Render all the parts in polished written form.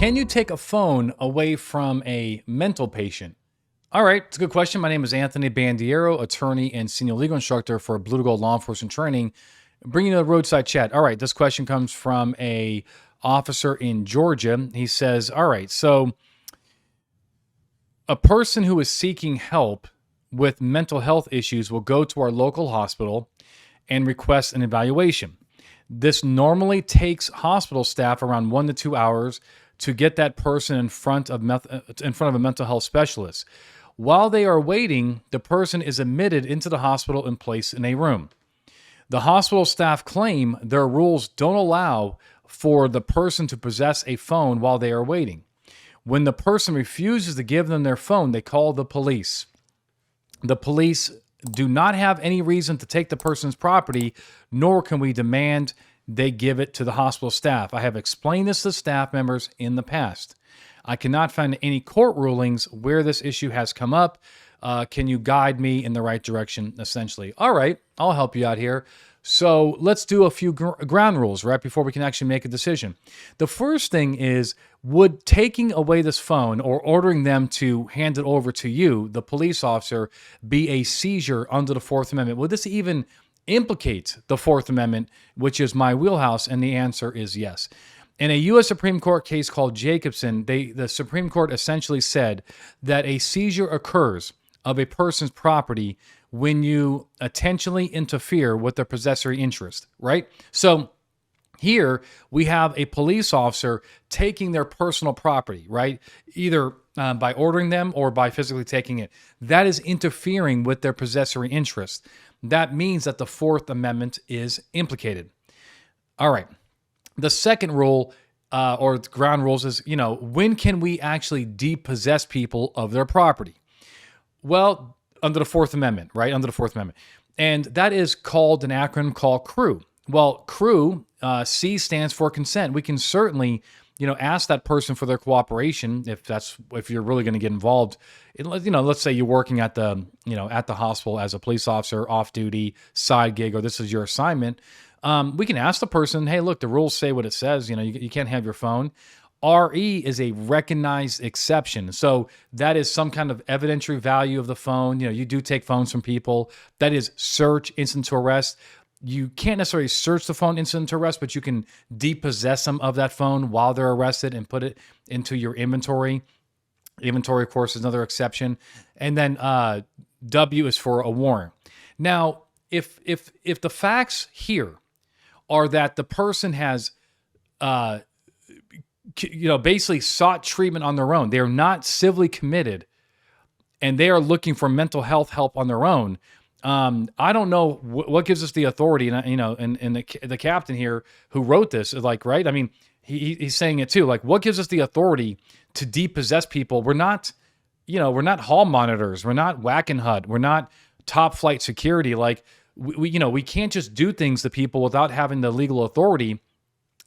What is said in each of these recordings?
Can you take a phone away from a mental patient? All right, it's a good question. My name is Anthony Bandiero, attorney and senior legal instructor for Blue to Gold Law Enforcement Training, bringing you the roadside chat. All right, this question comes from a officer in Georgia. He says, all right, so a person who is seeking help with mental health issues will go to our local hospital and request an evaluation. This normally takes hospital staff around 1 to 2 hours to get that person in front of a mental health specialist. While they are waiting, the person is admitted into the hospital and placed in a room. The hospital staff claim their rules don't allow for the person to possess a phone while they are waiting. When the person refuses to give them their phone, they call the police. The police do not have any reason to take the person's property, nor can we demand they give it to the hospital staff. I have explained this to staff members in the past. I cannot find any court rulings where this issue has come up. Can you guide me in the right direction, essentially? All right, I'll help you out here. So let's do a few ground rules, right, before we can actually make a decision. The first thing is, would taking away this phone or ordering them to hand it over to you, the police officer, be a seizure under the Fourth Amendment? Would this even implicate the Fourth Amendment, which is my wheelhouse? And the answer is yes. In a U.S. Supreme Court case called Jacobsen, the Supreme Court essentially said that a seizure occurs of a person's property when you intentionally interfere with their possessory interest, right? So here we have a police officer taking their personal property, right? Either by ordering them or by physically taking it. That is interfering with their possessory interest. That means that the Fourth Amendment is implicated. All right. The second rule or ground rules is, when can we actually depossess people of their property? Well, under the Fourth Amendment, right? Under the Fourth Amendment. And that is called an acronym called CREW. Well, CREW, C stands for consent. We can certainly, ask that person for their cooperation if you're really going to get involved. Let's say you're working at the hospital as a police officer, off duty, side gig, or this is your assignment. We can ask the person, hey, look, the rules say what it says. You can't have your phone. RE is a recognized exception. So that is some kind of evidentiary value of the phone. You do take phones from people. That is search, instant to arrest. You can't necessarily search the phone instant to arrest, but you can depossess them of that phone while they're arrested and put it into your inventory. Inventory, of course, is another exception. And then W is for a warrant. Now, if the facts here are that the person has basically sought treatment on their own, they are not civilly committed, and they are looking for mental health help on their own. I don't know what gives us the authority, and the captain here who wrote this is like, right? I mean, he's saying it too. Like, what gives us the authority to depossess people? We're not hall monitors. We're not Wackenhut. We're not top flight security. Like, we can't just do things to people without having the legal authority.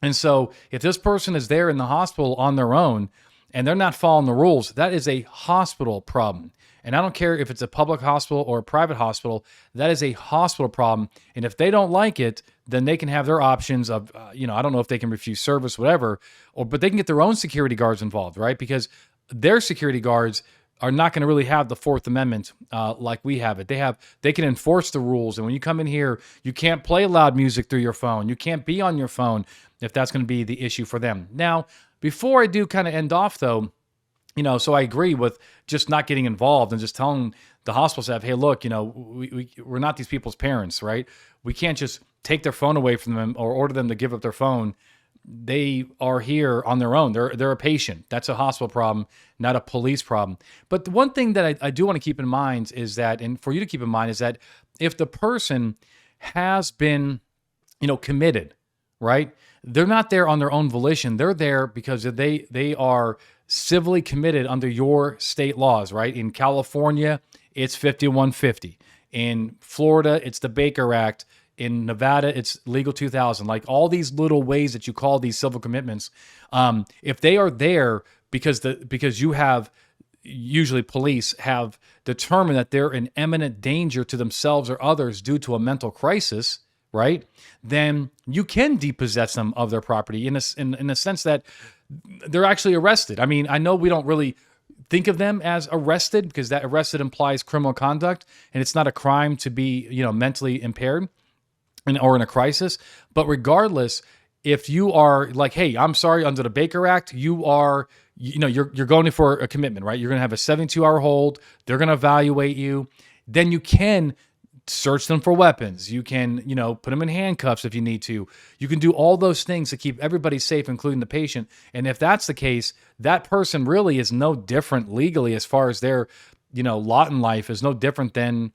And so if this person is there in the hospital on their own and they're not following the rules, that is a hospital problem. And I don't care if it's a public hospital or a private hospital, that is a hospital problem. And if they don't like it, then they can have their options of, I don't know if they can refuse service, whatever, but they can get their own security guards involved, right? Because their security guards are not going to really have the Fourth Amendment like we have it. They can enforce the rules. And when you come in here, you can't play loud music through your phone. You can't be on your phone if that's going to be the issue for them. Now, before I do kind of end off though, so I agree with just not getting involved and just telling the hospital staff, hey, look, we're not these people's parents, right? We can't just take their phone away from them or order them to give up their phone. They are here on their own. They're a patient. That's a hospital problem, not a police problem. But the one thing that I do want to keep in mind is that, and for you to keep in mind, is that if the person has been, committed, right? They're not there on their own volition. They're there because they are civilly committed under your state laws, right? In California, it's 5150. In Florida, it's the Baker Act. In Nevada, it's Legal 2000. Like all these little ways that you call these civil commitments, if they are there because you have, usually police have determined that they're in imminent danger to themselves or others due to a mental crisis, right? Then you can depossess them of their property in a sense that they're actually arrested. I mean, I know we don't really think of them as arrested because that arrested implies criminal conduct, and it's not a crime to be, mentally impaired or in a crisis. But regardless, if you are like, hey, I'm sorry, under the Baker Act, you are, you're going in for a commitment, right? You're going to have a 72-hour hold. They're going to evaluate you. Then you can search them for weapons. You can, put them in handcuffs if you need to. You can do all those things to keep everybody safe, including the patient. And if that's the case, that person really is no different legally as far as their, lot in life is no different than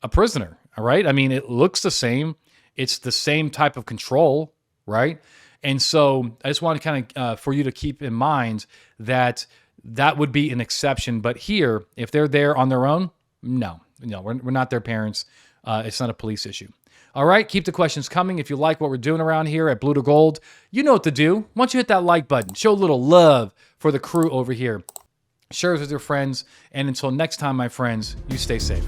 a prisoner. All right. I mean, it looks the same. It's the same type of control, right? And so I just want to kind of, for you to keep in mind that that would be an exception. But here, if they're there on their own, no, we're not their parents. It's not a police issue. All right, keep the questions coming. If you like what we're doing around here at Blue to Gold, you know what to do. Once you hit that like button, show a little love for the crew over here. Share it with your friends. And until next time, my friends, you stay safe.